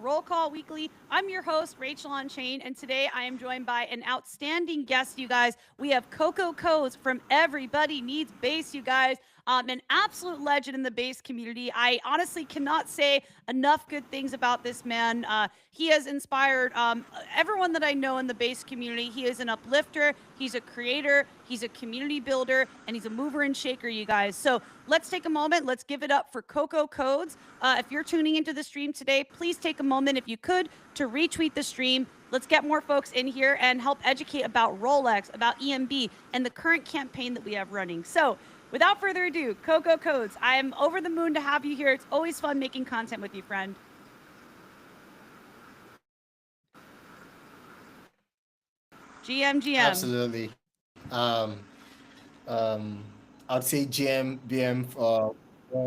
Roll Call Weekly. I'm your host, Rachel on Chain, and today I am joined by an outstanding guest, you guys. We have Coco Codes from Everybody Needs Bass, you guys. An absolute legend in the bass community. I honestly cannot say enough good things about this man. He has inspired everyone that I know in the bass community. He is an uplifter, he's a creator, he's a community builder, and he's a mover and shaker, you guys. So let's take a moment. Let's give it up for Coco Codes. If you're tuning into the stream today, please take a moment, if you could, to retweet the stream. Let's get more folks in here and help educate about Rolex, about ENB, and the current campaign that we have running. So without further ado, Coco Codes, I am over the moon to have you here. It's always fun making content with you, friend. GM. Absolutely. Um, I'd say GM, BM,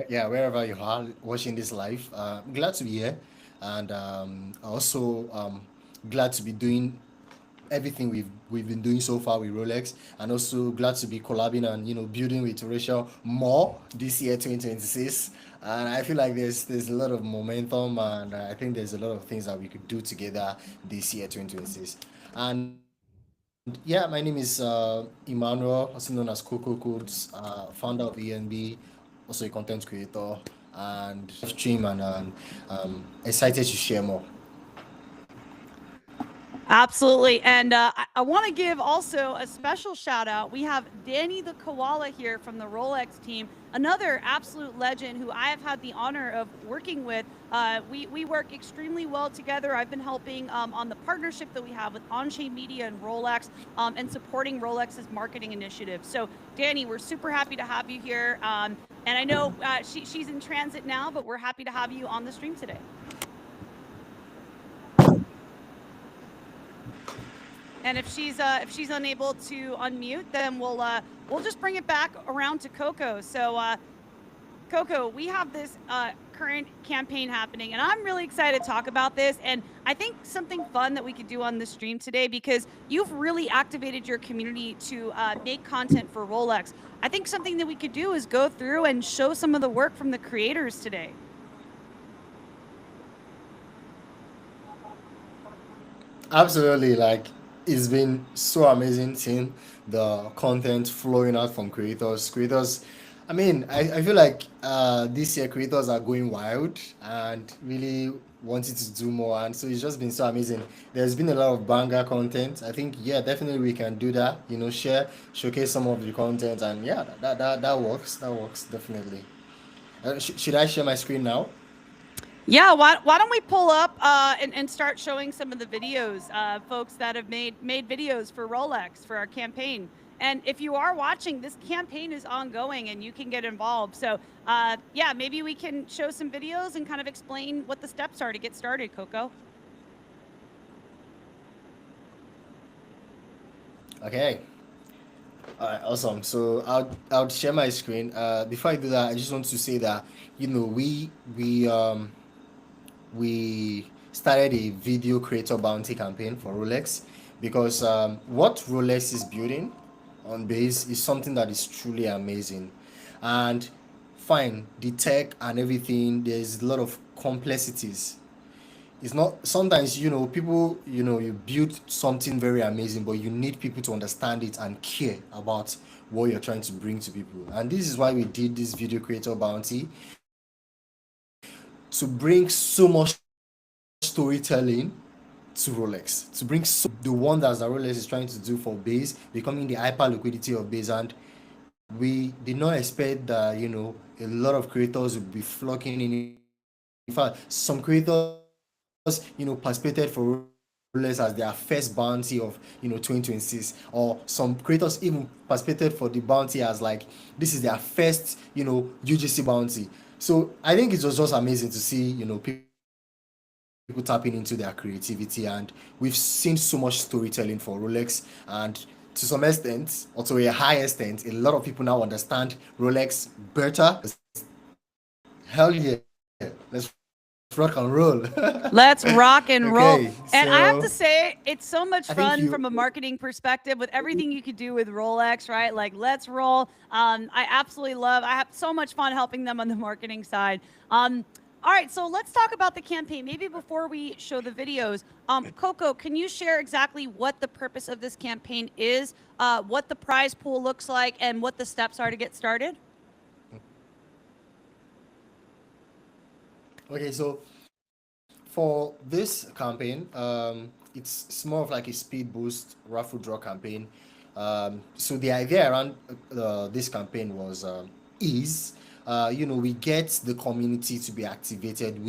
yeah, wherever you are watching this live. Glad to be here, and also glad to be doing everything we've been doing so far with Rolex, and also glad to be collabing and building with Rachel more this year 2026. And I feel like there's a lot of momentum, and I think there's a lot of things that we could do together this year 2026. And yeah, my name is Emmanuel, also known as Coco Codes, founder of ENB, also a content creator, and stream, and excited to share more. Absolutely. And I want to give also a special shout out. We have Danny the Koala here from the Rolex team, another absolute legend who I have had the honor of working with. We work extremely well together. I've been helping on the partnership that we have with On-Chain Media and Rolex, and supporting Rolex's marketing initiative. So Danny, we're super happy to have you here. And I know she's in transit now, but we're happy to have you on the stream today. And if she's unable to unmute, then we'll just bring it back around to Coco. So Coco, we have this current campaign happening, and I'm really excited to talk about this. And I think something fun that we could do on the stream today, because you've really activated your community to make content for Rolex. I think something that we could do is go through and show some of the work from the creators today. Absolutely, like it's been so amazing seeing the content flowing out from creators. I mean, I feel like this year creators are going wild and really wanting to do more, and so it's just been so amazing. There's been a lot of banger content. I think, yeah, definitely we can do that. Showcase some of the content, and yeah, that works. That works definitely. Should I share my screen now? Yeah, why don't we pull up and start showing some of the videos, folks that have made videos for Rolex for our campaign. And if you are watching, this campaign is ongoing and you can get involved. So yeah, maybe we can show some videos and kind of explain what the steps are to get started, Coco. Okay. All right, awesome. So I'll share my screen. Before I do that, I just want to say that we started a video creator bounty campaign for Rolex, because what Rolex is building on base is something that is truly amazing. And fine, the tech and everything, there's a lot of complexities. It's not sometimes, people, you build something very amazing, but you need people to understand it and care about what you're trying to bring to people. And this is why we did this video creator bounty, to bring so much storytelling to Rolex, to bring the wonders that Rolex is trying to do for base, becoming the hyper liquidity of base. And we did not expect that a lot of creators would be flocking in. In fact, some creators participated for Rolex as their first bounty of 2026, or some creators even participated for the bounty as like this is their first UGC bounty. So I think it was just amazing to see people tapping into their creativity, and we've seen so much storytelling for Rolex. And to some extent, or to a high extent, a lot of people now understand Rolex better. Hell yeah, let's rock and roll. Let's rock and roll. Okay, And I have so to say, it's so I much think fun you from a marketing perspective with everything you could do with Rolex, right? Like, let's roll. I absolutely love, I have so much fun helping them on the marketing side. Um, All right, so let's talk about the campaign. Maybe before we show the videos, Coco, can you share exactly what the purpose of this campaign is, what the prize pool looks like, and what the steps are to get started? Okay, so for this campaign, it's more of like a speed boost raffle draw campaign. So the idea around this campaign was ease. We get the community to be activated.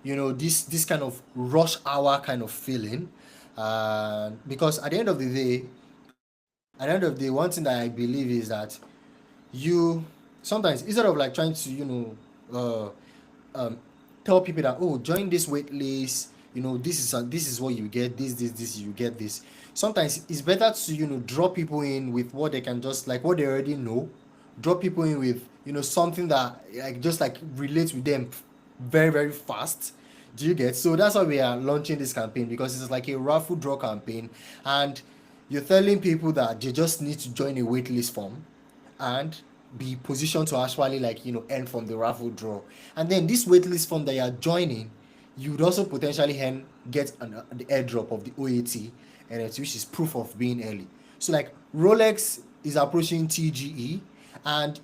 This kind of rush hour kind of feeling, because at the end of the day, one thing that I believe is that you sometimes, instead of like trying to um, tell people that, oh, join this wait list, this is what you get, this you get this. Sometimes it's better to draw people in with what they can, just like what they already know. Draw people in with something that like just like relates with them very very fast. Do you get? So that's why we are launching this campaign, because it's like a raffle draw campaign, and you're telling people that they just need to join a waitlist form and be positioned to actually like earn from the raffle draw. And then this waitlist form that you are joining, you would also potentially get the airdrop of the OAT, and which is proof of being early. So like Rolex is approaching TGE, and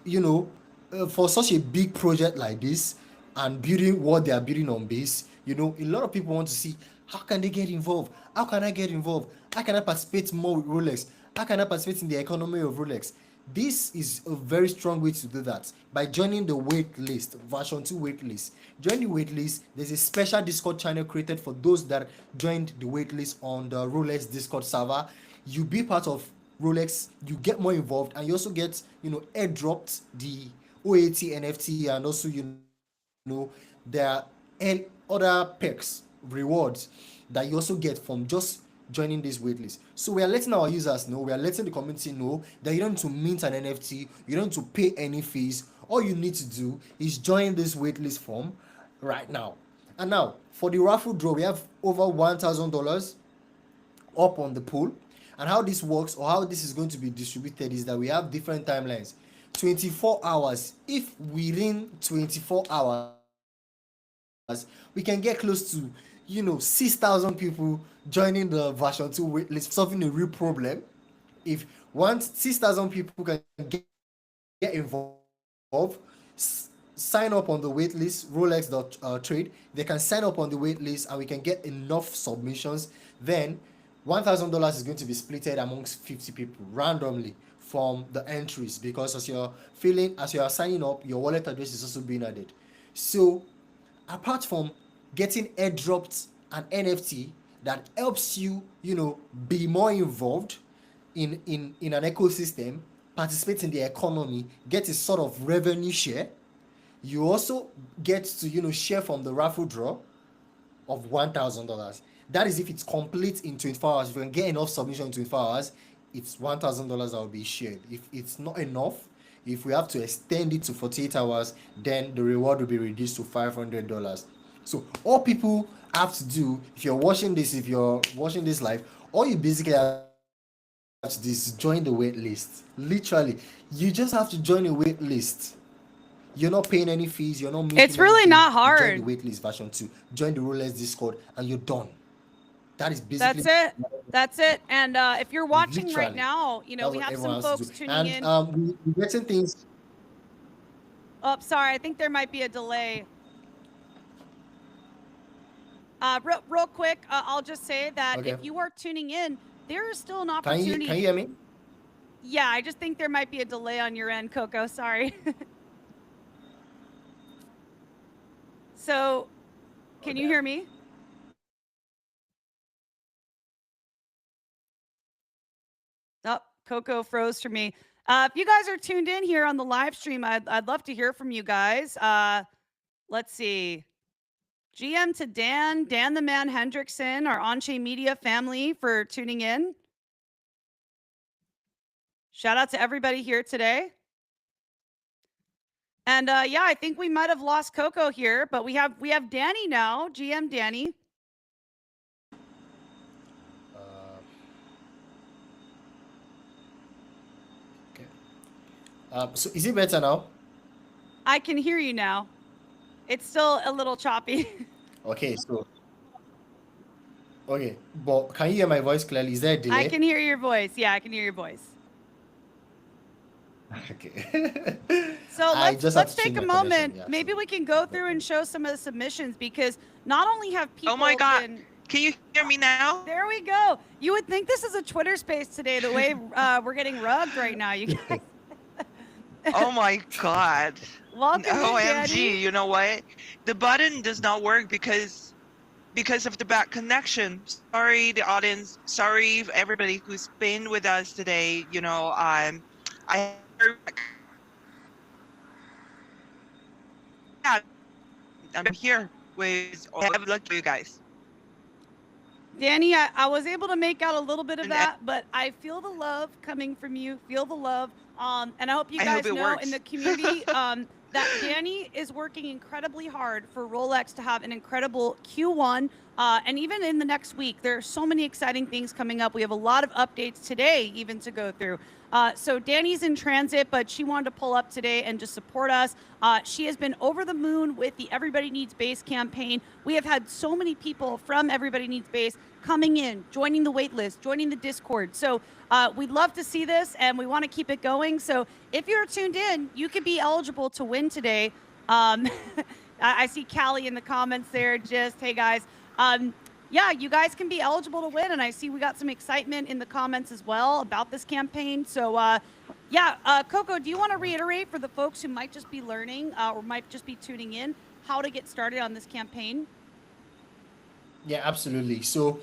for such a big project like this, and building what they are building on base, a lot of people want to see, how can they get involved, how can I get involved, how can I participate more with Rolex, how can I participate in the economy of Rolex. This is a very strong way to do that by joining the wait list, version 2 wait list. Join the wait list. There's a special Discord channel created for those that joined the wait list on the Rolex Discord server. You be part of Rolex, you get more involved, and you also get airdropped the OAT NFT, and also there are other perks, rewards that you also get from just joining this waitlist. So we are letting our users know, we are letting the community know that you don't need to mint an NFT, you don't need to pay any fees. All you need to do is join this waitlist form right now. And now for the raffle draw, we have over $1,000 up on the pool. And how this works, or how this is going to be distributed, is that we have different timelines. 24 hours. If within 24 hours we can get close to 6,000 people joining the version 2 waitlist, solving a real problem. If once 6,000 people can get involved, sign up on the waitlist, Rolex trade, they can sign up on the waitlist, and we can get enough submissions. Then $1,000 is going to be splitted amongst 50 people randomly from the entries, because as you are signing up, your wallet address is also being added. So apart from getting airdropped an NFT that helps you, be more involved in an ecosystem, participate in the economy, get a sort of revenue share, you also get to share from the raffle draw of $1,000. That is if it's complete in 24 hours. If you can get enough submission in 24 hours, it's $1,000 that will be shared. If it's not enough, if we have to extend it to 48 hours, then the reward will be reduced to $500. So all people have to do, if you're watching this live, all you basically have to do is join the wait list. Literally, you just have to join a wait list. You're not paying any fees, you're not making anything. It's really You not join the hard. waitlist version 2, join the Rolex Discord, and you're done. That is basically That's it. That's it. And if you're watching right literally now, that's we what have everyone some has to folks do. tuning And in. we're getting things. Oh, sorry. I think there might be a delay. Real quick, I'll just say that if Okay. you are tuning in, there is still an Can you opportunity. hear me? Yeah, I just think there might be a delay on your end, Coco. Sorry. So, can you Okay. hear me? Oh, Coco froze for me. If you guys are tuned in here on the live stream, I'd love to hear from you guys. Let's see. GM to Dan the Man Hendrickson, our on-chain media family for tuning in. Shout out to everybody here today. And yeah, I think we might have lost Coco here, but we have Danny now, GM Danny. Uh, okay. So is it better now? I can hear you now. It's still a little choppy. Okay, so okay, but can you hear my voice clearly? Is there a I delay? can hear your voice. Yeah, I can hear your voice. Okay. So I let's just had let's to change take a my connection. moment. Yeah, Maybe so we can go no through and problem. show some of the submissions because not only have Oh my people God. been Can you hear me now? there we go. You would think this is a Twitter space today, the way we're getting rugged right now, you guys. Oh my God. Welcome in, Danny. OMG, you know what? The button does not work because of the bad connection. Sorry, the audience. Sorry, everybody who's been with us today. I yeah, I'm here with. I have luck for you guys, Danny, I was able to make out a little bit of and that, but I feel the love coming from you. Feel the love. And I hope you I hope guys it know in the works. community that Danny is working incredibly hard for Rolex to have an incredible Q1. And even in the next week, there are so many exciting things coming up. We have a lot of updates today, even to go through. So Danny's in transit, but she wanted to pull up today and just support us. She has been over the moon with the Everybody Needs Base campaign. We have had so many people from Everybody Needs Base coming in, joining the wait list, joining the Discord. So we'd love to see this, and we want to keep it going. So if you're tuned in, you could be eligible to win today. I see Callie in the comments there. Just, hey guys. Yeah, you guys can be eligible to win, and I see we got some excitement in the comments as well about this campaign. So, yeah, Coco, do you want to reiterate for the folks who might just be learning or might just be tuning in how to get started on this campaign? Yeah, absolutely. So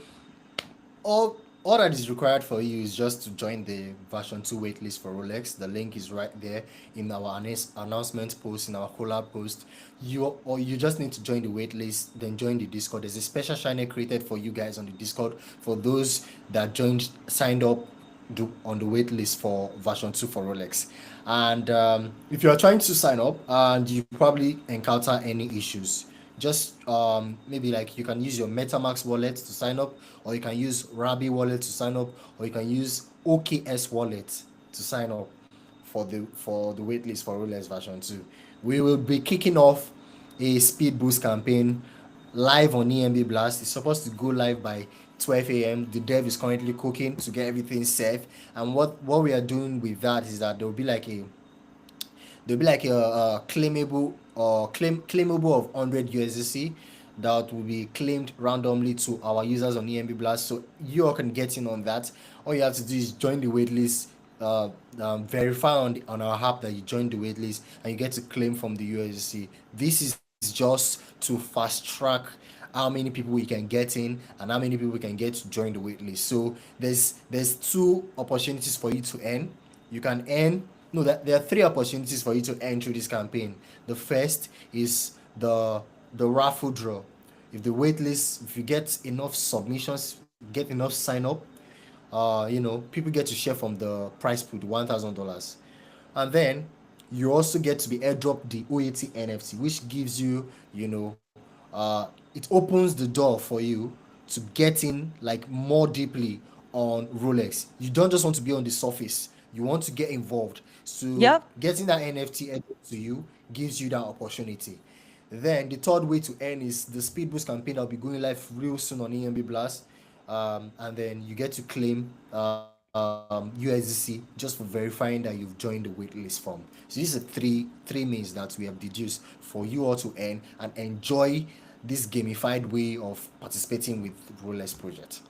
all that is required for you is just to join the version 2 waitlist for Rolex. The link is right there in our announcement post, in our collab post. You just need to join the waitlist, then join the Discord. There's a special channel created for you guys on the Discord for those that signed up on the waitlist for version 2 for Rolex. And if you're trying to sign up and you probably encounter any issues, just maybe like you can use your MetaMask wallet to sign up, or you can use Rabi wallet to sign up, or you can use OKS wallet to sign up for the waitlist for Rolex version 2. We will be kicking off a speed boost campaign live on ENB Blast. It's supposed to go live by 12 a.m. The dev is currently cooking to get everything safe. And what we are doing with that is that there'll be like a claimable of 100 USDC that will be claimed randomly to our users on ENB Blast. So you all can get in on that. All you have to do is join the waitlist, verify on our app that you joined the waitlist, and you get to claim from the USDC. This is just to fast track how many people we can get in and how many people we can get to join the waitlist. So there's two opportunities for you to earn. You can earn no that there are three opportunities for you to earn through this campaign. The first is the raffle draw. If you get enough submissions, get enough sign up, people get to share from the prize pool, the $1,000. And then you also get to be airdrop the OAT NFT, which gives you, it opens the door for you to get in like more deeply on Rolex. You don't just want to be on the surface. You want to get involved. So Yep. getting that NFT airdrop to you gives you that opportunity. Then the third way to earn is the Speed Boost campaign that'll be going live real soon on EMB Blast. And then you get to claim USDC just for verifying that you've joined the waitlist form. So these are three means that we have deduced for you all to earn and enjoy this gamified way of participating with Rolex project.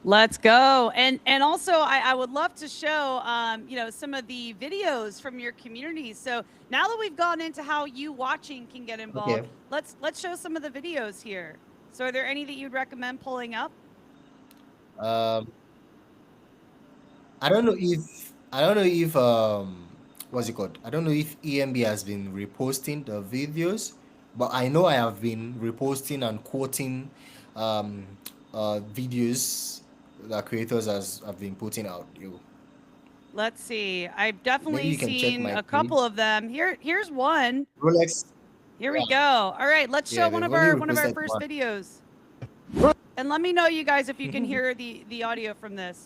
Let's go. And also I would love to show some of the videos from your community. So now that we've gone into how you watching can get involved, Okay. let's show some of the videos here. So are there any that you'd recommend pulling up? Um, I don't know if what's it called? I don't know if EMB has been reposting the videos, but I know I have been reposting and quoting um videos that creators has have been putting out. You Let's see. I've maybe definitely you can check seen my a page. couple of them. Here's one. Rolex. Here we Yeah, go. All right, let's show yeah, one they've of only our reposted first one. videos. And let me know, you guys, if you can hear the audio from this.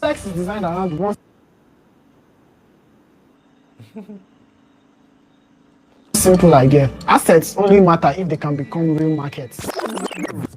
simple idea. Assets only matter if they can become real markets.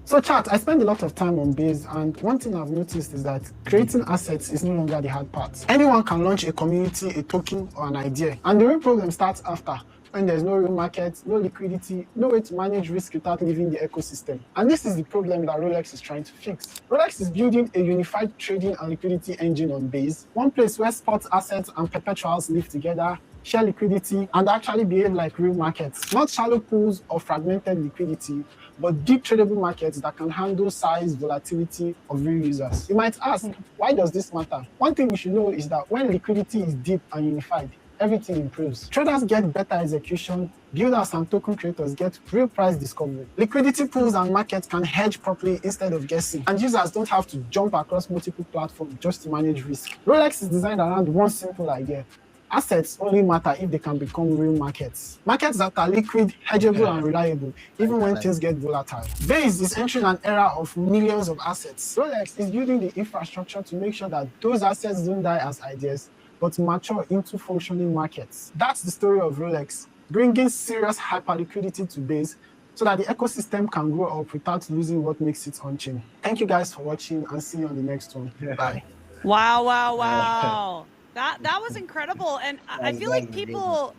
So chat, I spend a lot of time on Base, and one thing I've noticed is that creating assets is no longer the hard part. Anyone can launch a community, a token, or an idea, and the real problem starts after, when there's no real market, no liquidity, no way to manage risk without leaving the ecosystem. And this is the problem that Rolex is trying to fix. Rolex is building a unified trading and liquidity engine on Base, one place where spot assets and perpetuals live together, share liquidity, and actually behave like real markets. Not shallow pools or fragmented liquidity, but deep tradable markets that can handle size, volatility of real users. You might ask, why does this matter? One thing you should know is that when liquidity is deep and unified, everything improves. Traders get better execution, builders and token creators get real price discovery. Liquidity pools and markets can hedge properly instead of guessing, and users don't have to jump across multiple platforms just to manage risk. Rolex is designed around one simple idea. Assets only matter if they can become real markets. Markets that are liquid, hedgeable, and reliable, even when things get volatile. Base is entering an era of millions of assets. Rolex is building the infrastructure to make sure that those assets don't die as ideas, but mature into functioning markets. That's the story of Rolex, bringing serious hyperliquidity to Base so that the ecosystem can grow up without losing what makes it on-chain. Thank you guys for watching, and see you on the next one. Bye. Wow, wow, wow. That was incredible. And I feel like people,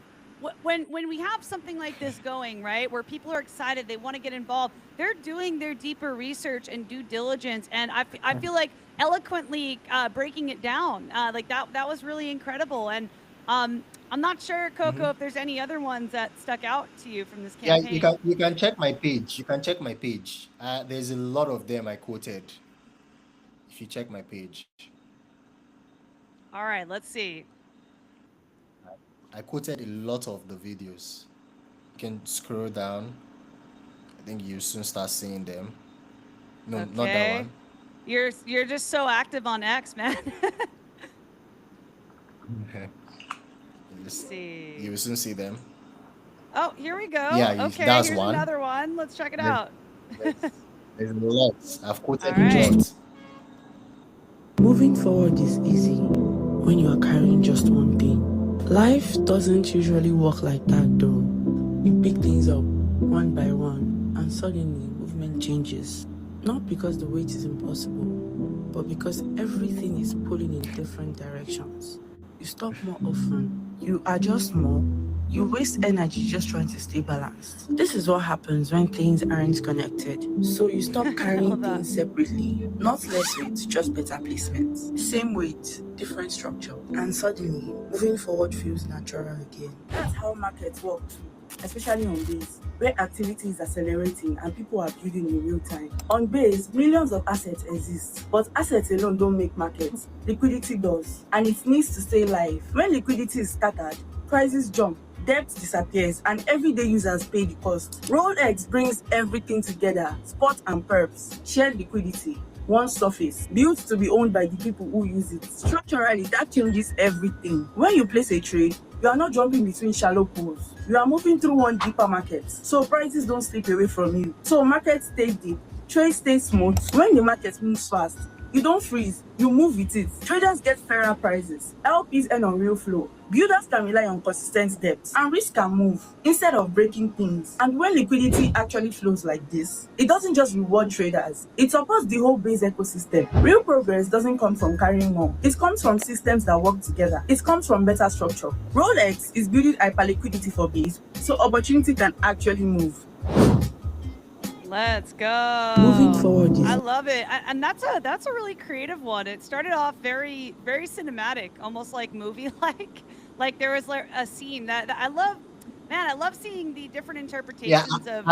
when we have something like this going, right, where people are excited, they want to get involved, they're doing their deeper research and due diligence. And I feel like eloquently breaking it down, like that was really incredible. And I'm not sure, Coco, if there's any other ones that stuck out to you from this campaign. Yeah, you can check my page. You can check my page. There's a lot of them I quoted. If you check my page. All right, let's see. I quoted a lot of the videos. You can scroll down. I think you soon start seeing them. No, Okay. not that one. You're just so active on X, man. Let's see. You will soon see them. Oh, here we go. Yeah, okay, that's here's one. another one. Let's check it out. There's a lot. I've quoted All right. a lot. Moving forward is easy when you are carrying just one thing. Life doesn't usually work like that though. You pick things up one by one and suddenly movement changes. Not because the weight is impossible, but because everything is pulling in different directions. You stop more often, you adjust more, you waste energy just trying to stay balanced. This is what happens when things aren't connected. So you stop carrying things separately. Not less weight, just better placement. Same weight, different structure. And suddenly, moving forward feels natural again. That's how markets work too, especially on Base, where activity is accelerating and people are building in real time. On Base, millions of assets exist, but assets alone don't make markets. Liquidity does, and it needs to stay live. When liquidity is scattered, prices jump, debt disappears, and everyday users pay the cost. Rolex brings everything together: spot and perps, shared liquidity, one surface, built to be owned by the people who use it. Structurally, that changes everything. When you place a trade, you are not jumping between shallow pools. You are moving through one deeper market, so prices don't slip away from you. So markets stay deep, trades stay smooth. When the market moves fast, you don't freeze, you move with it. Traders get fairer prices, LPs earn on real flow, builders can rely on consistent depth, and risk can move instead of breaking things. And when liquidity actually flows like this, it doesn't just reward traders, it supports the whole Base ecosystem. Real progress doesn't come from carrying more, it comes from systems that work together. It comes from better structure. Rolex is building hyperliquidity for Base, so opportunity can actually move. Let's go. Moving forward is I love it. And that's a really creative one. It started off very, very cinematic, almost like movie-like. Like there was like a scene that I love. Man, I love seeing the different interpretations of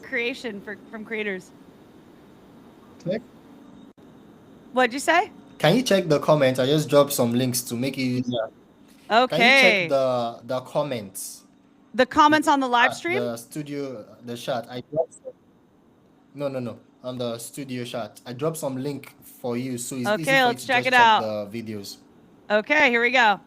creation from creators. Check. What'd you say? Can you check the comments? I just dropped some links to make it easier. Okay. Can you check the comments? The comments on the live stream? The studio, the chat. I dropped some... No. On the studio chat. I dropped some link for you, so it's easy for you let's to check just it out. the videos. Okay, here we go.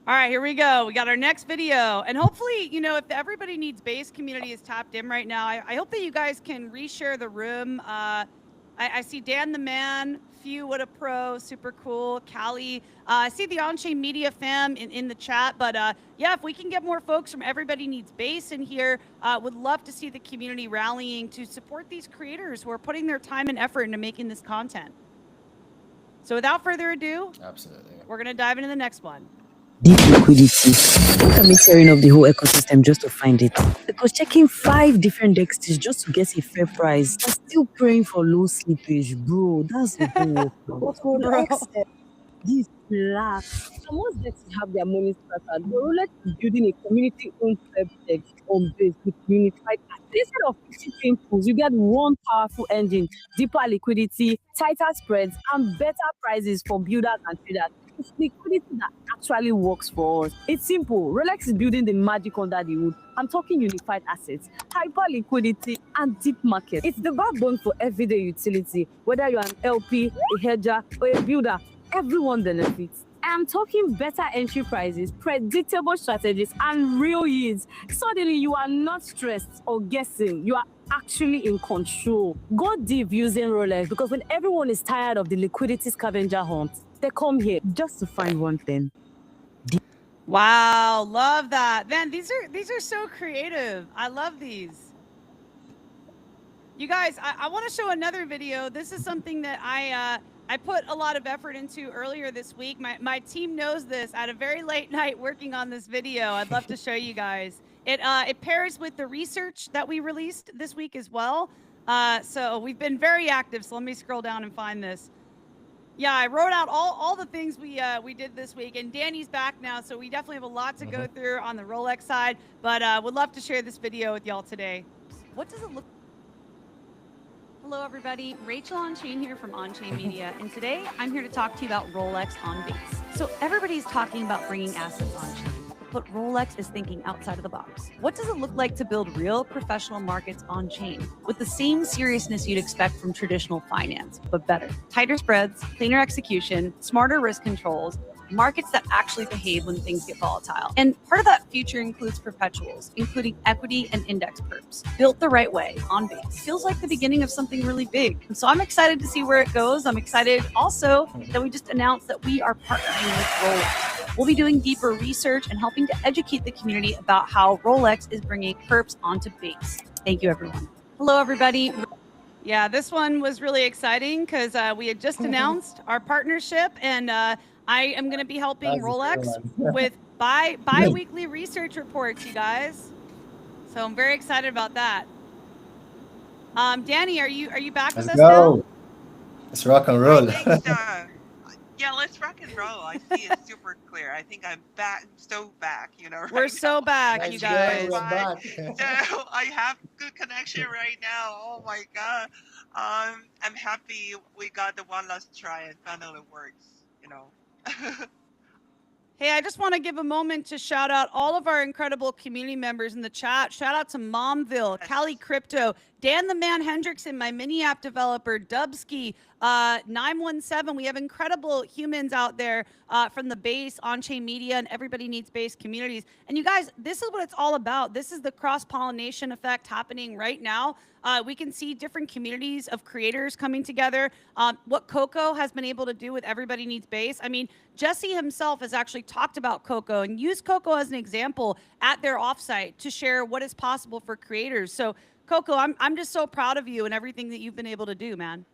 All right, here we go. We got our next video. And hopefully, you know, if the Everybody Needs Base community is tapped in right now, I hope that you guys can reshare the room. I see Dan the Man, Few, what a pro, super cool. Callie, I see the on-chain media fam in the chat, but yeah, if we can get more folks from Everybody Needs Base in here, would love to see the community rallying to support these creators who are putting their time and effort into making this content. So without further ado, Absolutely. we're gonna dive into the next one. Deep liquidity. Look at me tearing up the whole ecosystem just to find it. Because checking 5 different dexes just to get a fair price and still praying for low slippage, bro, that's the whole work. But for the Bro. XF, this relax. And once dexes have their money scattered, the Rolex is building a community-owned web dex on base with unified assets. Instead of 50 pain pools, you get one powerful engine, deeper liquidity, tighter spreads, and better prices for builders and traders. It's liquidity that actually works for us. It's simple. Rolex is building the magic under the hood. I'm talking unified assets, hyper liquidity, and deep market. It's the backbone for everyday utility. Whether you're an LP, a hedger, or a builder, everyone benefits. I'm talking better entry prices, predictable strategies, and real yields. Suddenly, you are not stressed or guessing. You are actually in control. Go deep using Rolex, because when everyone is tired of the liquidity scavenger hunt, they come here just to find one thing. Wow, love that. Man, these are so creative. I love these. You guys, I want to show another video. This is something that I put a lot of effort into earlier this week. My team knows this. I had a very late night working on this video. I'd love to show you guys. It pairs with the research that we released this week as well. So we've been very active. So let me scroll down and find this. Yeah, I wrote out all the things we did this week, and Danny's back now, so we definitely have a lot to go through on the Rolex side, but would love to share this video with y'all today. What does it look? Hello, everybody. Rachel On-Chain here from On-Chain Media, and today I'm here to talk to you about Rolex on Base. So everybody's talking about bringing assets on-chain, but Rolex is thinking outside of the box. What does it look like to build real professional markets on-chain with the same seriousness you'd expect from traditional finance, but better? Tighter spreads, cleaner execution, smarter risk controls, markets that actually behave when things get volatile. And part of that future includes perpetuals, including equity and index perps. Built the right way on Base. Feels like the beginning of something really big. And so I'm excited to see where it goes. I'm excited also that we just announced that we are partnering with Rolex. We'll be doing deeper research and helping to educate the community about how Rolex is bringing perps onto Base. Thank you, everyone. Hello, everybody. Yeah, this one was really exciting because we had just announced our partnership, and I am going to be helping Rolex with bi-weekly research reports, you guys. So I'm very excited about that. Danny, are you back with us now? Let's rock and roll. Yeah, let's rock and roll. I see it super clear. I think I'm back, so back, you know. Right We're so back, Nice you guys. back. So I have good connection right now. Oh my god. I'm happy we got the one last try and finally works, you know. Hey, I just want to give a moment to shout out all of our incredible community members in the chat. Shout out to Momville, Cali Crypto, Dan the Man Hendrickson, my mini app developer, Dubsky, 917. We have incredible humans out there from the Base, On-Chain Media, and Everybody Needs Base communities. And you guys, this is what it's all about. This is the cross-pollination effect happening right now. We can see different communities of creators coming together. What Coco has been able to do with Everybody Needs Base. I mean, Jesse himself has actually talked about Coco and used Coco as an example at their offsite to share what is possible for creators. So Coco, I'm just so proud of you and everything that you've been able to do, man.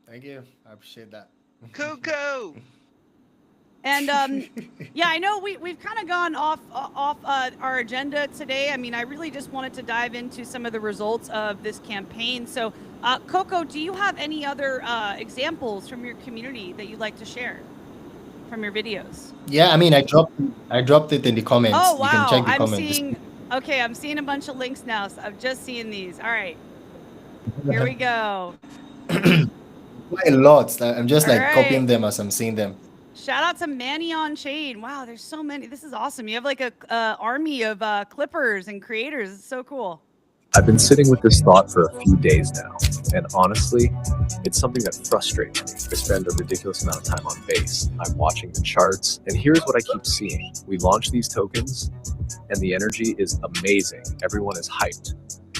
Thank you. I appreciate that. Coco. And yeah, I know we've kind of gone off our agenda today. I mean, I really just wanted to dive into some of the results of this campaign. So, Coco, do you have any other examples from your community that you'd like to share from your videos? Yeah, I mean, I dropped it in the comments. Oh wow, You can check the I'm comments. seeing. Okay, I'm seeing a bunch of links now. So I'm just seeing these. All right, here we go. Quite a lot. I'm just like All right. copying them as I'm seeing them. Shout out to Manny On-Chain. Wow, there's so many. This is awesome. You have like a army of clippers and creators. It's so cool. I've been sitting with this thought for a few days now, and honestly, it's something that frustrates me. I spend a ridiculous amount of time on Base. I'm watching the charts, and here's what I keep seeing. We launch these tokens, and the energy is amazing. Everyone is hyped.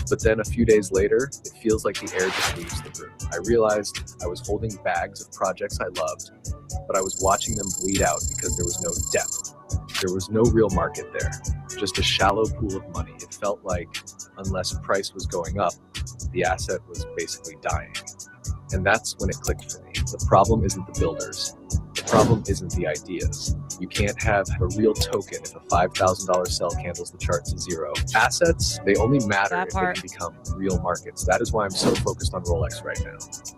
But then a few days later, it feels like the air just leaves the room. I realized I was holding bags of projects I loved, but I was watching them bleed out because there was no depth. There was no real market there, just a shallow pool of money. It felt like unless price was going up, the asset was basically dying. And that's when it clicked for me. The problem isn't the builders. The problem isn't the ideas. You can't have a real token if a $5,000 cell candles the chart to zero. Assets, they only matter if they can become real markets. That is why I'm so focused on Rolex right now.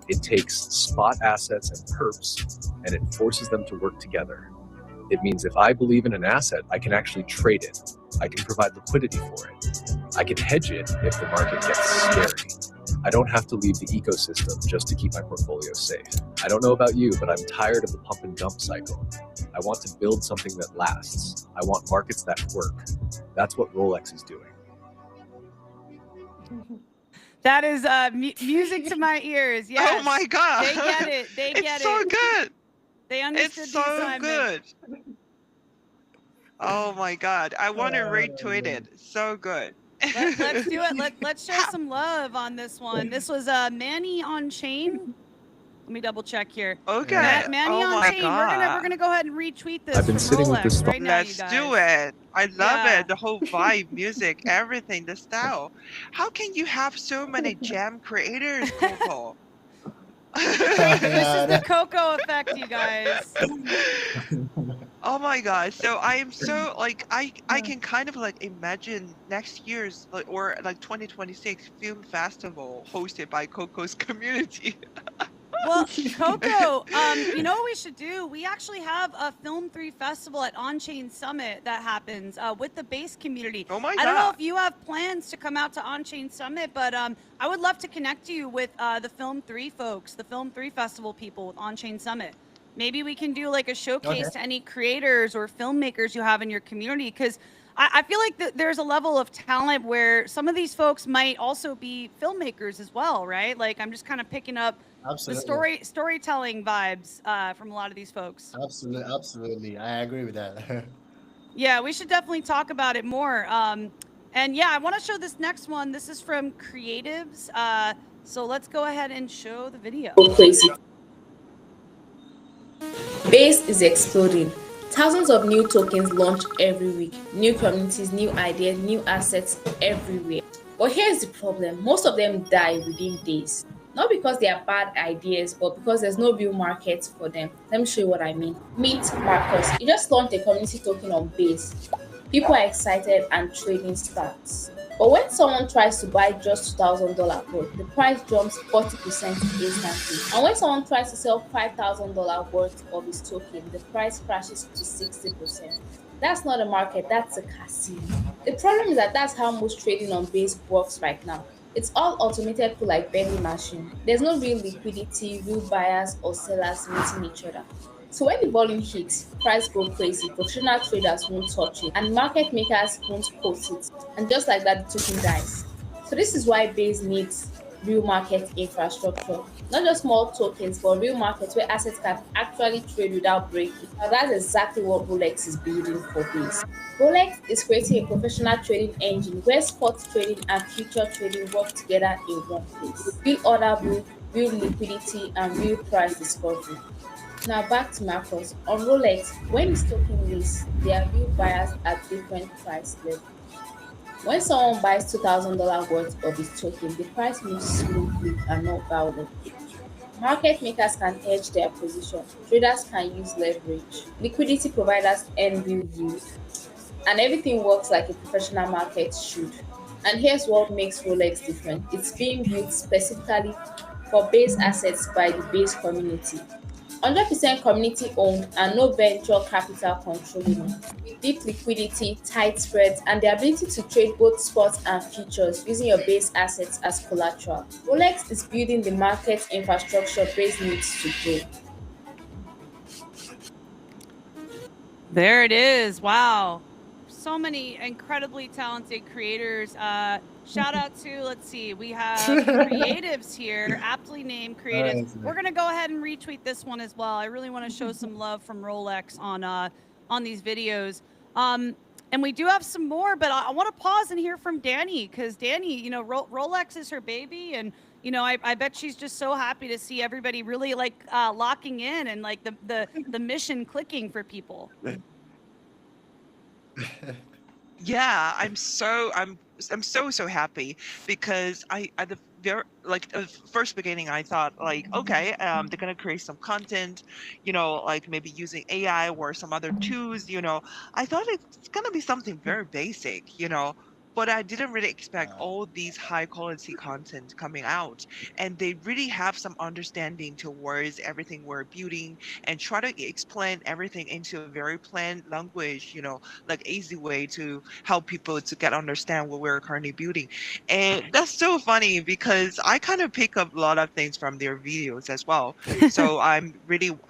It takes spot assets and perps, and it forces them to work together. It means if I believe in an asset, I can actually trade it. I can provide liquidity for it. I can hedge it if the market gets scary. I don't have to leave the ecosystem just to keep my portfolio safe. I don't know about you, but I'm tired of the pump and dump cycle. I want to build something that lasts. I want markets that work. That's what Rolex is doing. That is music to my ears. Yes. Oh my God. They get it. They get It's so it. good. They understood It's the so assignment. good. Oh my God. I want to retweet it. So good. Let's do it. Let's show some love on this one. This was Manny on Chain. Let me double check here. Okay. Manny Oh on my Chain. God. We're gonna go ahead and retweet this. I've been from sitting with Rolex this right now, you Let's guys. do it. I love Yeah. it. The whole vibe, music, everything, the style. How can you have so many jam creators, Coco? This is the Coco effect, you guys. Oh my God. So I am so like I can kind of like imagine next year's like or like 2026 film festival hosted by Coco's community. Well, Coco, you know what we should do? We actually have a Film 3 festival at On-Chain Summit that happens with the base community. Oh my I don't know God. if you have plans to come out to On-Chain Summit, but I would love to connect you with the Film 3 folks, the Film 3 festival people with On-Chain Summit. Maybe we can do like a showcase to any creators or filmmakers you have in your community, because I feel like there's a level of talent where some of these folks might also be filmmakers as well, right? Like I'm just kind of picking up Absolutely. the storytelling vibes from a lot of these folks. Absolutely, absolutely. I agree with that. Yeah, we should definitely talk about it more. And yeah, I want to show this next one. This is from Creatives. So let's go ahead and show the video. Crazy. Base is exploding. Thousands of new tokens launch every week. New communities, new ideas, new assets everywhere. But here's the problem. Most of them die within days. Not because they are bad ideas, but because there's no real market for them. Let me show you what I mean. Meet Marcus. He just launched a community token on Base. People are excited and trading starts. But when someone tries to buy just $2,000 worth, the price jumps 40% instantly. And when someone tries to sell $5,000 worth of his token, the price crashes to 60%. That's not a market, that's a casino. The problem is that that's how most trading on Base works right now. It's all automated through like vending machine. There's no real liquidity, real buyers or sellers meeting each other. So when the volume hits, price go crazy, professional traders won't touch it, and market makers won't quote it. And just like that, the token dies. So this is why Base needs real market infrastructure. Not just small tokens, but real markets where assets can actually trade without breaking. Now that's exactly what Rolex is building for Base. Rolex is creating a professional trading engine where spot trading and future trading work together in one place. Real order book, real liquidity, and real price discovery. Now back to Marcus. On Rolex, when his token lists, there are real buyers at different price levels. When someone buys $2,000 worth of his token, the price moves smoothly and not violently. Market makers can hedge their position, traders can use leverage, liquidity providers earn real yield, and everything works like a professional market should. And here's what makes Rolex different. It's being built specifically for Base assets by the Base community. 100% community owned and no venture capital controlling it. With deep liquidity, tight spreads, and the ability to trade both spots and futures using your Base assets as collateral. Rolex is building the market infrastructure Base needs to grow. There it is. Wow. So many incredibly talented creators. Shout out to, let's see, we have Creatives here, aptly named Creatives. We're going to go ahead and retweet this one as well. I really want to show some love from Rolex on these videos. And we do have some more, but I want to pause and hear from Danny, because Danny, you know, Rolex is her baby, and you know, I bet she's just so happy to see everybody really like locking in and like the mission clicking for people. Yeah, I'm so happy because I at the very like first beginning I thought like, okay, they're gonna create some content, you know, like maybe using AI or some other tools, you know. I thought it's gonna be something very basic, you know, but I didn't really expect all these high quality content coming out, and they really have some understanding towards everything we're building and try to explain everything into a very plain language, you know, like easy way to help people to get understand what we're currently building. And that's so funny because I kind of pick up a lot of things from their videos as well. So I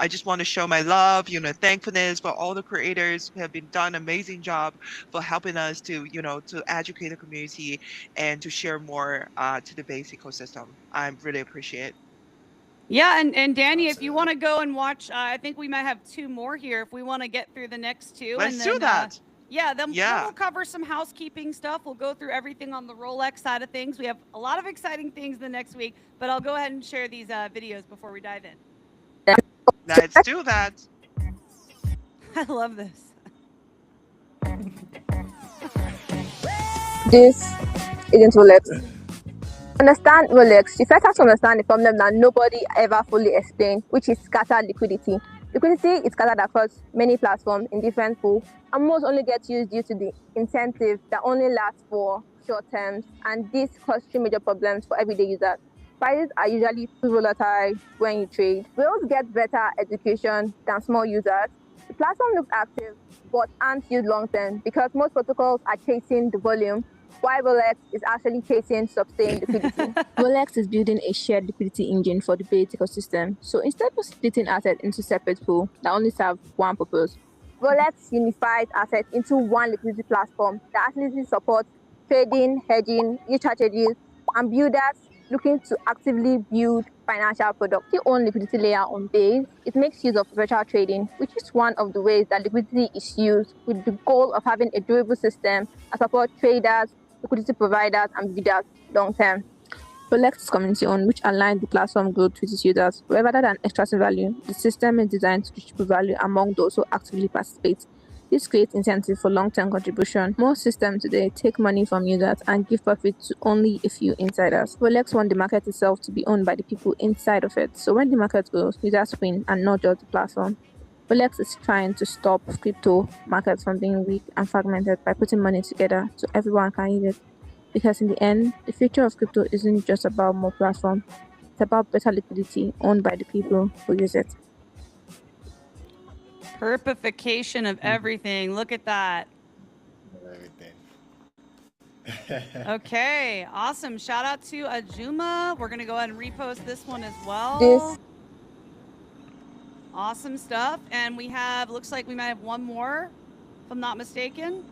just want to show my love, you know, thankfulness for all the creators who have been done amazing job for helping us to, you know, to educate the community and to share more to the base ecosystem. I really appreciate it. Yeah, and Danny, if you want to go and watch, I think we might have 2 more here if we want to get through the next 2. Let's and do then, that. Then we'll cover some housekeeping stuff. We'll go through everything on the Rolex side of things. We have a lot of exciting things the next week, but I'll go ahead and share these videos before we dive in. Let's do that. I love this. This isn't Rolex. Understand Rolex, you first have to understand the problem that nobody ever fully explained, which is scattered liquidity. Liquidity is scattered across many platforms in different pools, and most only get used due to the incentive that only lasts for short terms, and this causes 3 major problems for everyday users. Prices are usually too volatile when you trade. Whales get better education than small users. The platform looks active, but aren't used long term because most protocols are chasing the volume, while Rolex is actually chasing sustained liquidity. Rolex is building a shared liquidity engine for the base ecosystem. So instead of splitting assets into separate pools that only serve one purpose, Rolex unifies assets into one liquidity platform that actually supports trading, hedging, new strategies, and builders looking to actively build financial products. The own liquidity layer on base, it makes use of virtual trading, which is one of the ways that liquidity is used with the goal of having a durable system that supports traders, liquidity providers, and builders long term. Rolex is community owned, which aligns the platform growth with its users. Where rather than extracting value, the system is designed to distribute value among those who actively participate. This creates incentive for long-term contribution. Most systems today take money from users and give profit to only a few insiders. Rolex wants the market itself to be owned by the people inside of it. So when the market grows, users win and not just the platform. Rolex is trying to stop crypto markets from being weak and fragmented by putting money together so everyone can use it. Because in the end, the future of crypto isn't just about more platform. It's about better liquidity owned by the people who use it. Purpification of everything. Look at that. Okay, awesome. Shout out to Ajuma. We're going to go ahead and repost this one as well. Awesome stuff. And we have, looks like we might have one more, if I'm not mistaken.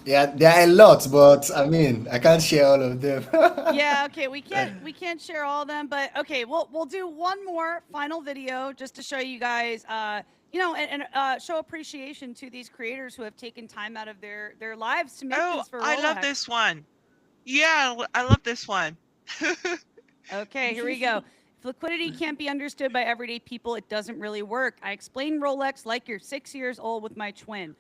Yeah, there are a lot, but I mean, I can't share all of them. Yeah, okay, we can't share all of them, but okay, we'll do one more final video just to show you guys, you know, and show appreciation to these creators who have taken time out of their lives to make this for Rolex. I love this one. Yeah, I love this one. Okay, here we go. If liquidity can't be understood by everyday people, it doesn't really work. I explain Rolex like you're 6 years old with my twin.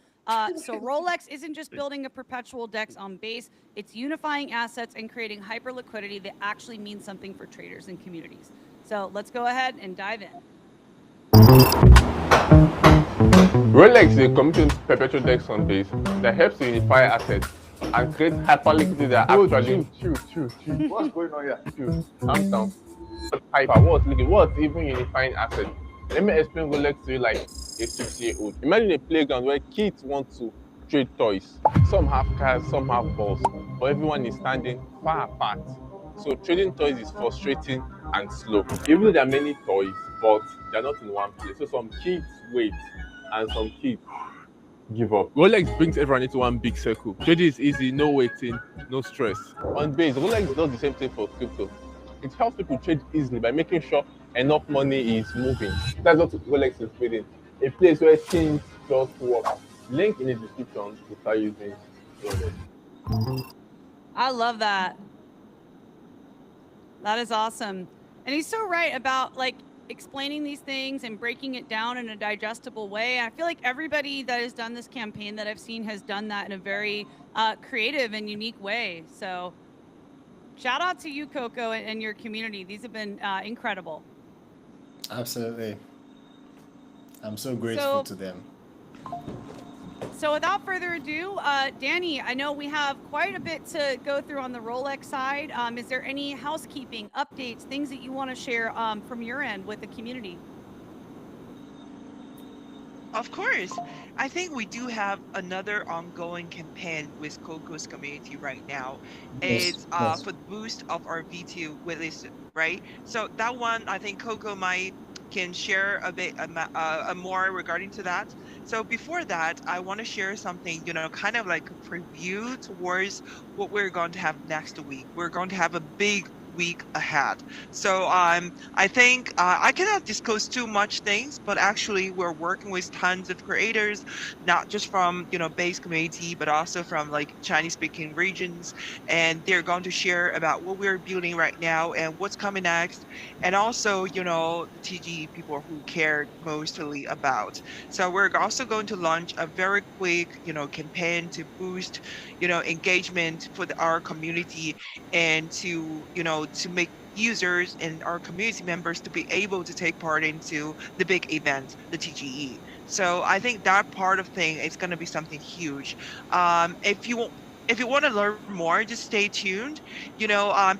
So Rolex isn't just building a perpetual DEX on base, it's unifying assets and creating hyper liquidity that actually means something for traders and communities. So let's go ahead and dive in. Rolex is a community perpetual DEX on base that helps to unify assets and create hyper liquidity that actually... What's going on here? Calm down. Hyper, what's even unifying assets? Let me explain Rolex to you like a 6-year-old. Imagine a playground where kids want to trade toys. Some have cars, some have balls, but everyone is standing far apart. So trading toys is frustrating and slow. Even though there are many toys, but they're not in one place. So some kids wait and some kids give up. Rolex brings everyone into one big circle. Trading is easy, no waiting, no stress. On base, Rolex does the same thing for crypto. It helps people trade easily by making sure enough money is moving. That's what Rolex is building. A place where things just work Link in the description to start using Rolex. I love that. That is awesome. And he's so right about like explaining these things and breaking it down in a digestible way. I feel like everybody that has done this campaign that I've seen has done that in a very creative and unique way. So shout out to you, Coco, and your community. These have been incredible. Absolutely. I'm so grateful to them. So without further ado, Danny, I know we have quite a bit to go through on the Rolex side. Is there any housekeeping updates, things that you want to share from your end with the community? Of course. I think we do have another ongoing campaign with Coco's community right now. It's for the boost of our V2 waitlist, right? So that one, I think Coco can share a bit more regarding to that. So before that, I want to share something, kind of like a preview towards what we're going to have next week. We're going to have a big week ahead. So I think I cannot disclose too much things, but actually we're working with tons of creators, not just from base community, but also from like Chinese speaking regions, and they're going to share about what we're building right now and what's coming next, and also the TG people who care mostly about. So we're also going to launch a very quick campaign to boost engagement for our community, and to make users and our community members to be able to take part into the big event, the TGE. So I think that part of thing is going to be something huge. If you want to learn more, just stay tuned.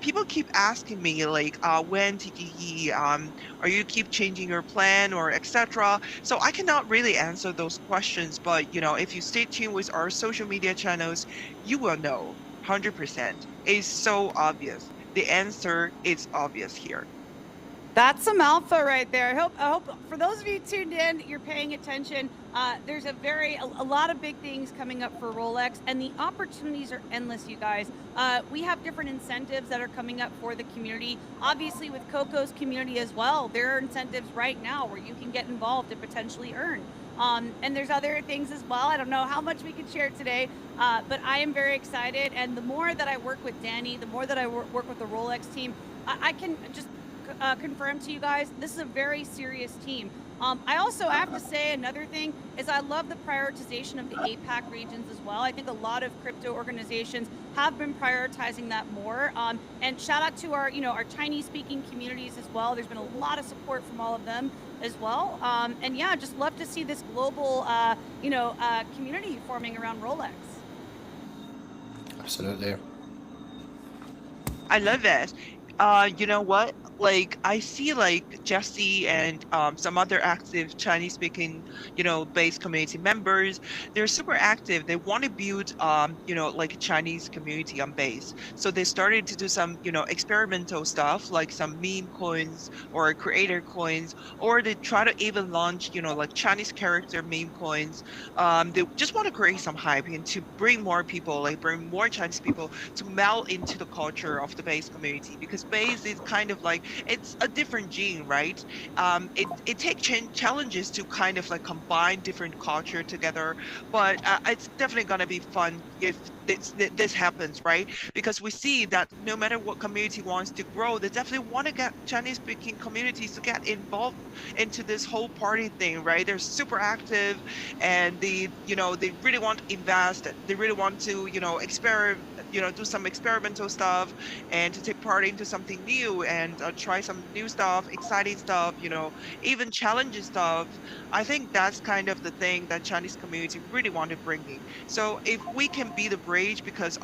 People keep asking me like, when TGE, are you keep changing your plan or etc. So I cannot really answer those questions, but if you stay tuned with our social media channels, you will know 100%. It's so obvious. The answer is obvious here. That's some alpha right there. I hope for those of you tuned in, you're paying attention. There's a lot of big things coming up for Rolex, and the opportunities are endless, you guys. We have different incentives that are coming up for the community. Obviously, with Coco's community as well, there are incentives right now where you can get involved and potentially earn. And there's other things as well. I don't know how much we can share today, but I am very excited. And the more that I work with Danny, the more that I work with the Rolex team, I can just confirm to you guys, this is a very serious team. I also have to say another thing is I love the prioritization of the APAC regions as well. I think a lot of crypto organizations have been prioritizing that more. And shout out to our Chinese speaking communities as well. There's been a lot of support from all of them as well. And yeah, just love to see this global, community forming around Rolex. Absolutely. I love it. You know what? Like I see like Jesse and some other active Chinese speaking, base community members. They're super active. They want to build, like a Chinese community on base. So they started to do some, experimental stuff like some meme coins or creator coins, or they try to even launch, like Chinese character meme coins. They just want to create some hype and to bring more people, like bring more Chinese people to meld into the culture of the base community, because base is kind of like, it's a different gene, right? It takes challenges to kind of like combine different culture together, but it's definitely gonna be fun if this happens, right? Because we see that no matter what community wants to grow, they definitely want to get Chinese speaking communities to get involved into this whole party thing, right? They're super active, and they really want to invest. They really want to experiment, do some experimental stuff, and to take part into something new, and try some new stuff, exciting stuff, even challenging stuff. I think that's kind of the thing that Chinese community really want to bring in. So if we can be the bridge, because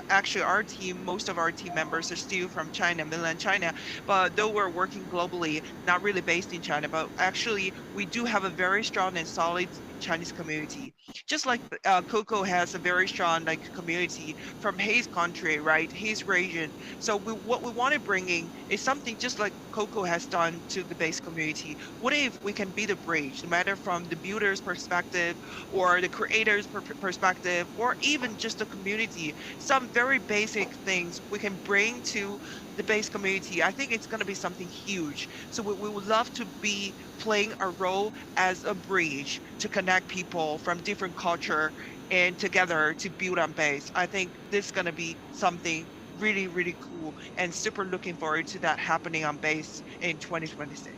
actually our team, most of our team members are still from China, mainland China, but though we're working globally, not really based in China, but actually we do have a very strong and solid Chinese community. Just like Coco has a very strong community from his country, right? His region. So what we want to bring in is something just like Coco has done to the base community. What if we can be the bridge, no matter from the builder's perspective or the creator's perspective, or even just the community, some very basic things we can bring to the base community. I think it's going to be something huge. So we would love to be playing a role as a bridge to connect people from different culture and together to build on base. I think this is going to be something really, really cool, and super looking forward to that happening on base in 2026.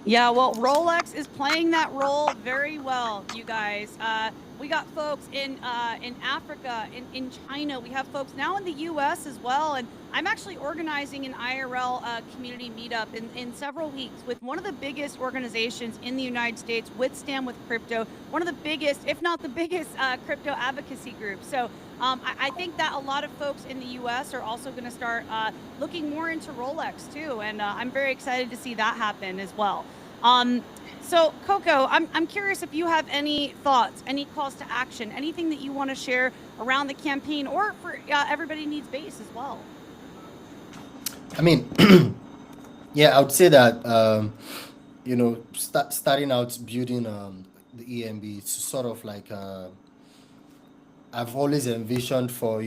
Yeah, well, Rolex is playing that role very well, you guys. We got folks in Africa, in China. We have folks now in the U.S. as well. And I'm actually organizing an IRL community meetup in several weeks with one of the biggest organizations in the United States, with Stand with Crypto, one of the biggest, if not the biggest, crypto advocacy groups. So I think that a lot of folks in the U.S. are also going to start looking more into Rolex too, and I'm very excited to see that happen as well. So Coco, I'm curious if you have any thoughts, any calls to action, anything that you want to share around the campaign, or for Everybody Needs Base as well. I mean, yeah, I would say that starting out building the ENB, it's sort of like I've always envisioned for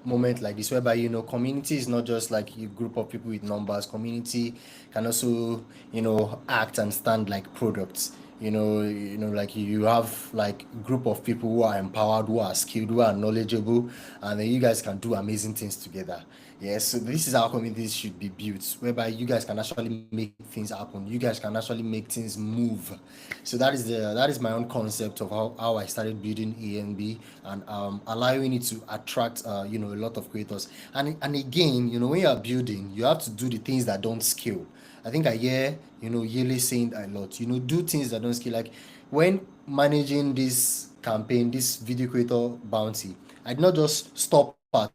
moment like this, whereby community is not just like a group of people with numbers. Community can also act and stand like products. Like you have like group of people who are empowered, who are skilled, who are knowledgeable, and then you guys can do amazing things together. Yes, so this is how communities should be built, whereby you guys can actually make things happen. You guys can actually make things move. So that is my own concept of how I started building ENB, and allowing it to attract a lot of creators. And again, when you are building, you have to do the things that don't scale. I think I hear Yele saying a lot. Do things that don't scale. Like when managing this campaign, this video creator bounty, I did not just stop at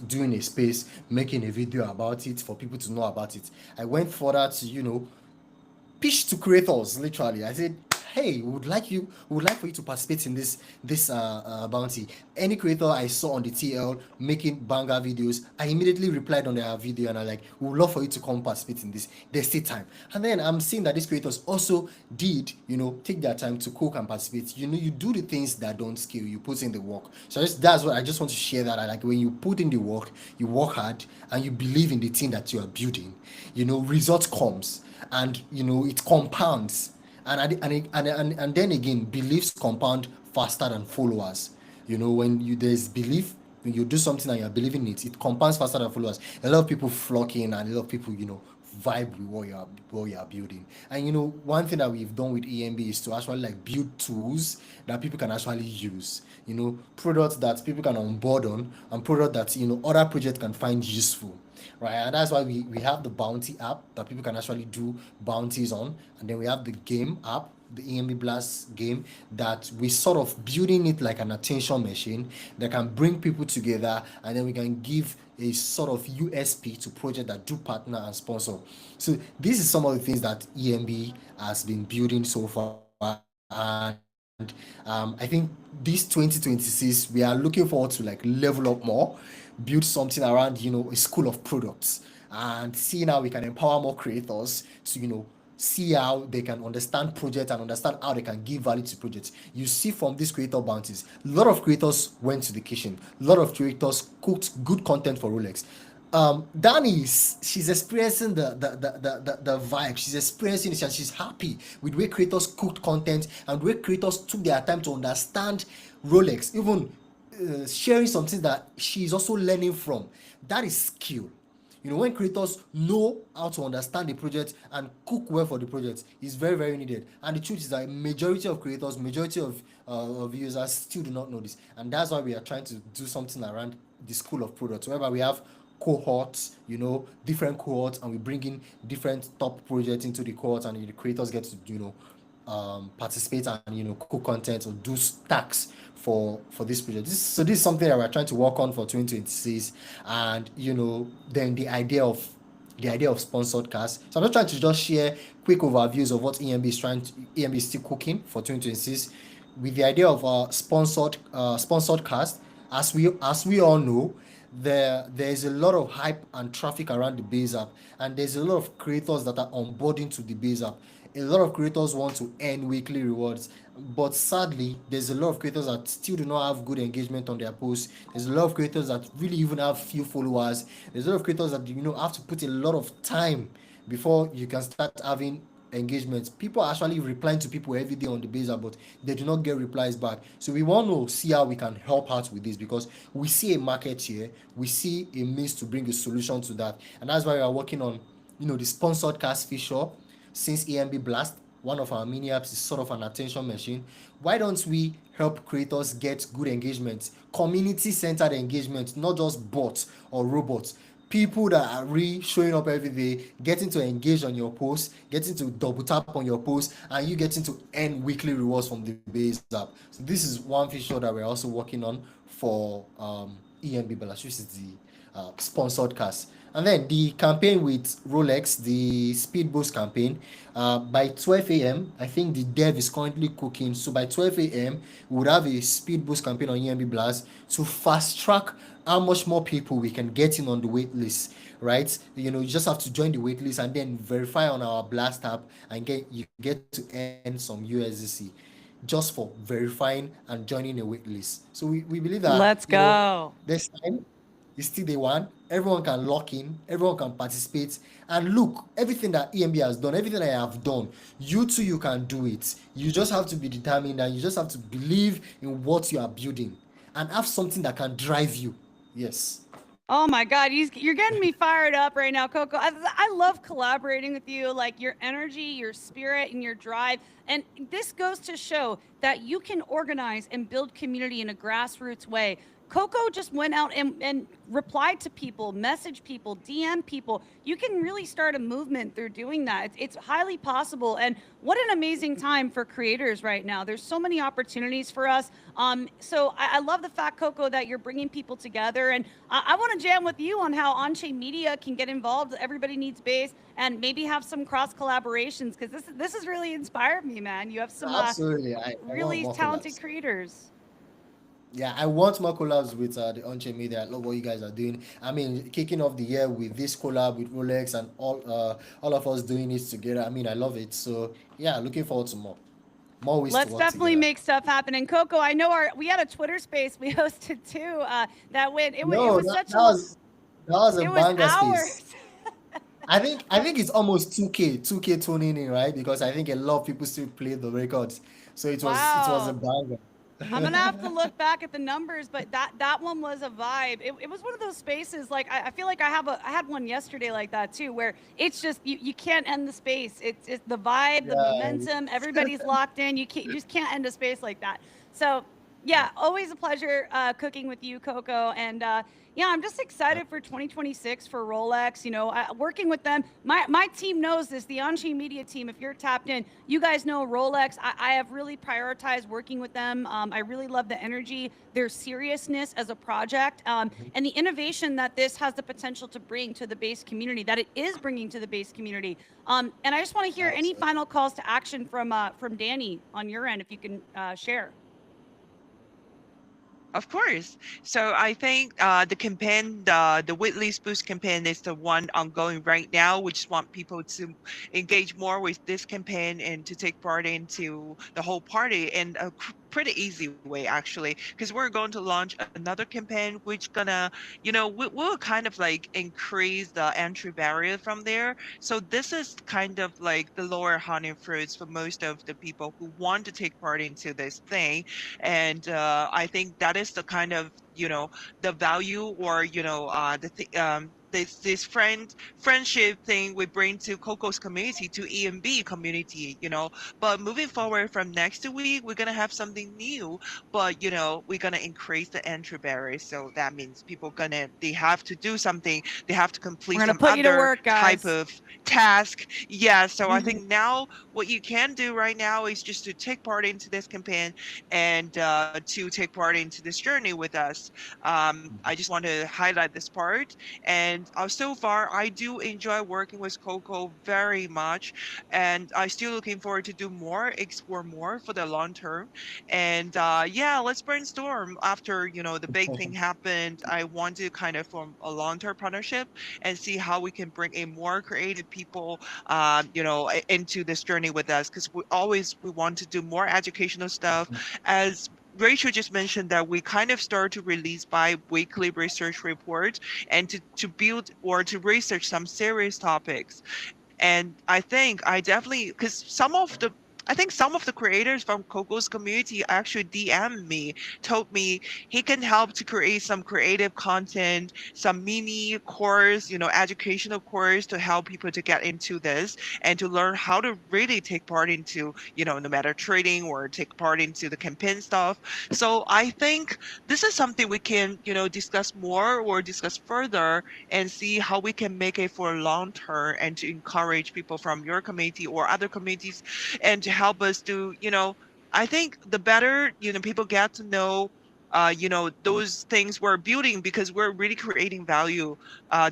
doing a space, making a video about it for people to know about it. I went further to pitch to creators. Literally, I said, hey, we would like for you to participate in this bounty. Any creator I saw on the TL making banger videos, I immediately replied on their video, and I like, we would love for you to come participate in this. There's still time. And then I'm seeing that these creators also did take their time to cook and participate. You do the things that don't scale, you put in the work. So that's what I just want to share, that I like when you put in the work, you work hard, and you believe in the thing that you are building, results comes, and it compounds. And then again, beliefs compound faster than followers. When there's belief, when you do something and you're believing it compounds faster than followers. A lot of people flock in, and a lot of people vibe with what you are building. And one thing that we've done with ENB is to actually like build tools that people can actually use. Products that people can onboard on, and products that other projects can find useful. Right, and that's why we have the bounty app that people can actually do bounties on, and then we have the game app, the EMB Blast game, that we sort of building it like an attention machine that can bring people together, and then we can give a sort of USP to projects that do partner and sponsor. So this is some of the things that EMB has been building so far, and I think this 2026 we are looking forward to like level up more, build something around a school of products, and seeing how we can empower more creators to see how they can understand projects and understand how they can give value to projects. You see from these creator bounties, a lot of creators went to the kitchen, a lot of creators cooked good content for Rolex. Danny, she's experiencing the vibe. She's experiencing it, and she's happy with the way creators cooked content and the way creators took their time to understand Rolex, even sharing something that she's also learning from. That is skill. When creators know how to understand the project and cook well for the project, is very, very needed. And the truth is that majority of creators, majority of users still do not know this, and that's why we are trying to do something around the school of products, whereby we have cohorts, different cohorts, and we bring in different top projects into the cohorts, and the creators get to participate and cook content or do stacks for this project. So this is something that we're trying to work on for 2026, and then the idea of sponsored cast. So I'm not trying to just share quick overviews of what ENB is still cooking for 2026, with the idea of sponsored cast. As we all know, there's a lot of hype and traffic around the base app, and there's a lot of creators that are onboarding to the base app. A lot of creators want to earn weekly rewards, but sadly, there's a lot of creators that still do not have good engagement on their posts. There's a lot of creators that really even have few followers. There's a lot of creators that have to put a lot of time before you can start having engagement. People are actually replying to people every day on the basis, but they do not get replies back. So we want to see how we can help out with this, because we see a market here, we see a means to bring a solution to that, and that's why we are working on the sponsored cast feature. Since ENB Blast, one of our mini apps, is sort of an attention machine, why don't we help creators get good engagement, community centered engagement, not just bots or robots? People that are really showing up every day, getting to engage on your post, getting to double tap on your post, and you getting to earn weekly rewards from the base app. So this is one feature that we're also working on for ENB Blast, which is the sponsored cast. And then the campaign with Rolex, the Speed Boost campaign, by 12 a.m., I think the dev is currently cooking. So by 12 a.m., we would have a Speed Boost campaign on ENB Blast to fast track how much more people we can get in on the wait list, right? You just have to join the wait list and then verify on our Blast app, and you get to earn some USDC just for verifying and joining a wait list. So we believe that Let's go. this time is still day one. Everyone can lock in, everyone can participate. And look, everything that EMB has done, everything I have done, you too, you can do it. You just have to be determined, and you just have to believe in what you are building and have something that can drive you. Yes. Oh my God, you're getting me fired up right now, Coco. I love collaborating with you, like your energy, your spirit, and your drive. And this goes to show that you can organize and build community in a grassroots way. Coco just went out and replied to people, messaged people, DM people. You can really start a movement through doing that. It's highly possible. And what an amazing time for creators right now. There's so many opportunities for us. So I love the fact, Coco, that you're bringing people together. And I want to jam with you on how on-chain media can get involved. Everybody needs base, and maybe have some cross collaborations, because this has really inspired me, man. You have some Absolutely. I really want more talented collabs. creators. Yeah, I want more collabs with the on-chain media. I love what you guys are doing. I mean, kicking off the year with this collab with Rolex, and all of us doing it together. I mean, I love it. So yeah, looking forward to more ways to Let's work definitely together. make stuff happen. And Coco, I know we had a Twitter space we hosted too. That went it No, was that, such that was that was a it was banger space. hours. I think it's almost 2K tuning in, right? Because I think a lot of people still play the records. So it was a Wow. banger. I'm gonna have to look back at the numbers, but that one was a vibe. It was one of those spaces. Like I feel like I had one yesterday like that too, where it's just you can't end the space. It's the vibe, the Yeah. momentum. Everybody's locked in. You just can't end a space like that. So yeah, always a pleasure cooking with you, Coco. And yeah, I'm just excited for 2026 for Rolex. Working with them. My team knows this. The on-chain media team. If you're tapped in, you guys know Rolex. I have really prioritized working with them. I really love the energy, their seriousness as a project, and the innovation that this has the potential to bring to the base community. That it is bringing to the base community. And I just want to hear any final calls to action from Danny on your end, if you can share. Of course. So I think the campaign, the Whitley's Boost campaign is the one ongoing right now. We just want people to engage more with this campaign and to take part into the whole party in a pretty easy way, actually, because we're going to launch another campaign which gonna, we'll kind of like increase the entry barrier from there. So this is kind of like the lower hanging fruits for most of the people who want to take part into this thing. And I think that is the kind of the value, or this friendship thing we bring to Coco's community, to EMB community. But moving forward from next week, we're gonna have something new, but we're gonna increase the entry barrier. So that means they have to do something, they have to complete We're gonna some put you to other work, type guys. of task. Yeah, so I think now what you can do right now is just to take part into this campaign, and to take part into this journey with us. I just want to highlight this part. And And so far, I do enjoy working with Coco very much, and I'm still looking forward to do more, explore more for the long term. And yeah, let's brainstorm after the big thing happened. I want to kind of form a long-term partnership and see how we can bring in more creative people, into this journey with us, because we want to do more educational stuff. As Rachel just mentioned, that we kind of start to release bi-weekly research reports and to build or to research some serious topics. And I think I definitely, because I think some of the creators from Coco's community actually DM me, told me he can help to create some creative content, some mini course, educational course to help people to get into this and to learn how to really take part into, no matter trading or take part into the campaign stuff. So I think this is something we can, discuss more or discuss further and see how we can make it for long term and to encourage people from your community or other communities and to help us to, I think the better, people get to know those things we're building, because we're really creating value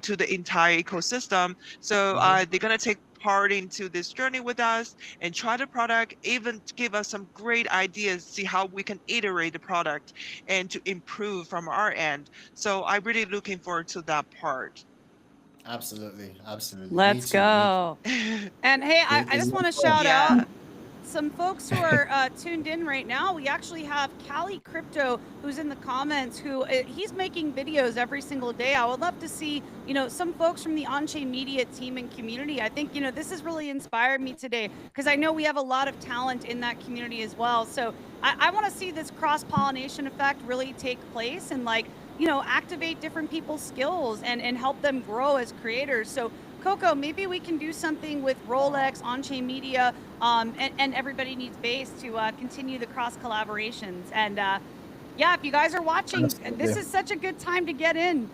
to the entire ecosystem. So they're going to take part into this journey with us and try the product, even to give us some great ideas, see how we can iterate the product and to improve from our end. So I'm really looking forward to that part. Absolutely, absolutely. Me Let's too. Me too. go. And hey, I just want to shout out Yeah. some folks who are tuned in right now. We actually have Cali Crypto, who's in the comments, who he's making videos every single day. I would love to see, some folks from the on-chain media team and community. I think, this has really inspired me today, because I know we have a lot of talent in that community as well. So I want to see this cross-pollination effect really take place and activate different people's skills and help them grow as creators. So Coco, maybe we can do something with Rolex, on-chain media, and everybody needs base to continue the cross collaborations. And yeah, if you guys are watching, this is such a good time to get in.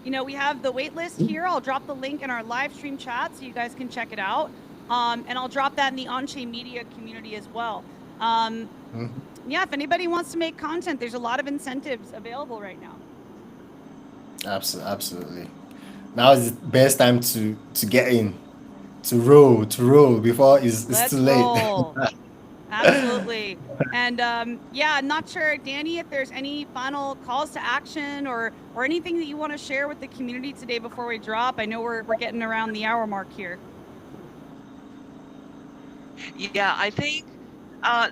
We have the wait list here. I'll drop the link in our live stream chat so you guys can check it out. And I'll drop that in the on-chain media community as well. Yeah, if anybody wants to make content, there's a lot of incentives available right now. Absolutely. Now is the best time to get in, to roll before it's Let's too late. roll. Absolutely. And yeah, not sure, Danny, if there's any final calls to action or anything that you want to share with the community today before we drop. I know we're getting around the hour mark here. Yeah, I think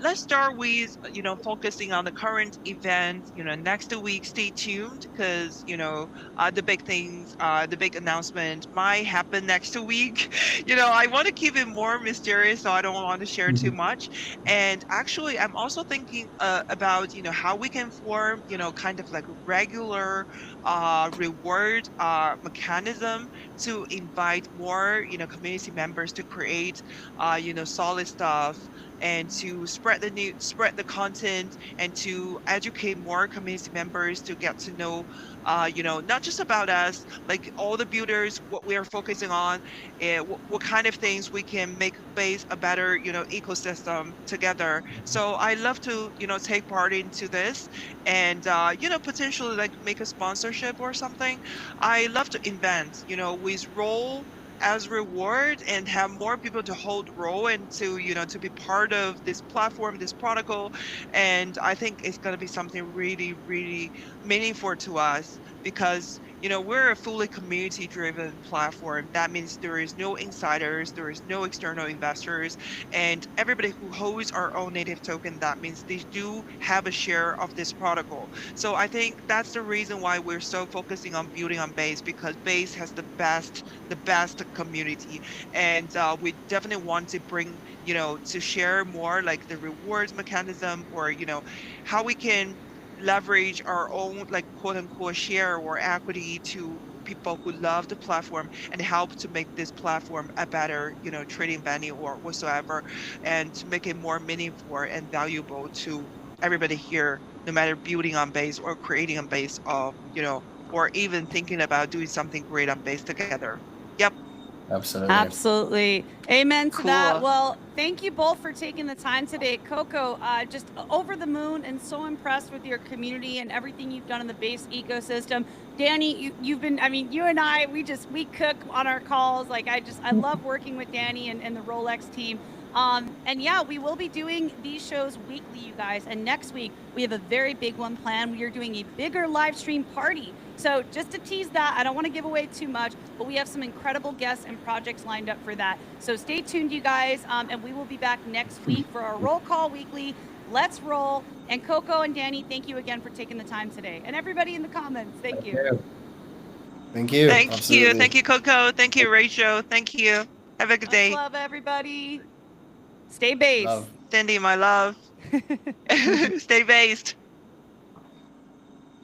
let's start with focusing on the current event. Next week, stay tuned, because the big things, the big announcement might happen next week. I want to keep it more mysterious, so I don't want to share too much. And actually, I'm also thinking about how we can form kind of like regular reward mechanism to invite more community members to create solid stuff, and to spread the content, and to educate more community members to get to know not just about us, like all the builders, what we are focusing on, what kind of things we can make base a better ecosystem together. So I love to take part into this, and potentially like make a sponsorship or something. I love to invent with role as reward, and have more people to hold role and to to be part of this platform, this protocol. And I think it's going to be something really, really meaningful to us, because we're a fully community driven platform. That means there is no insiders, there is no external investors, and everybody who holds our own native token, that means they do have a share of this protocol. So I think that's the reason why we're so focusing on building on Base, because Base has the best community. And we definitely want to bring to share more like the rewards mechanism, or how we can leverage our own like quote unquote share or equity to people who love the platform, and help to make this platform a better trading venue or whatsoever, and to make it more meaningful and valuable to everybody here, no matter building on Base or creating on Base, or even thinking about doing something great on Base together. Yep. Absolutely. Absolutely. Amen to that. Cool. Well, thank you both for taking the time today. Coco, just over the moon and so impressed with your community and everything you've done in the base ecosystem. Danny, you've been, I mean, you and I, we cook on our calls. Like, I love working with Danny and the Rolex team. And yeah, we will be doing these shows weekly, you guys. And next week, we have a very big one planned. We are doing a bigger live stream party. So just to tease that, I don't want to give away too much, but we have some incredible guests and projects lined up for that. So stay tuned, you guys. And we will be back next week for our Roll Call Weekly. Let's roll. And Coco and Danny, thank you again for taking the time today. And everybody in the comments, thank you. Thank you. Thank you. Absolutely. Thank you, Coco. Thank you, Rachel. Thank you. Have a good Much day. love, everybody. Stay based. Love. Cindy, my love. Stay based.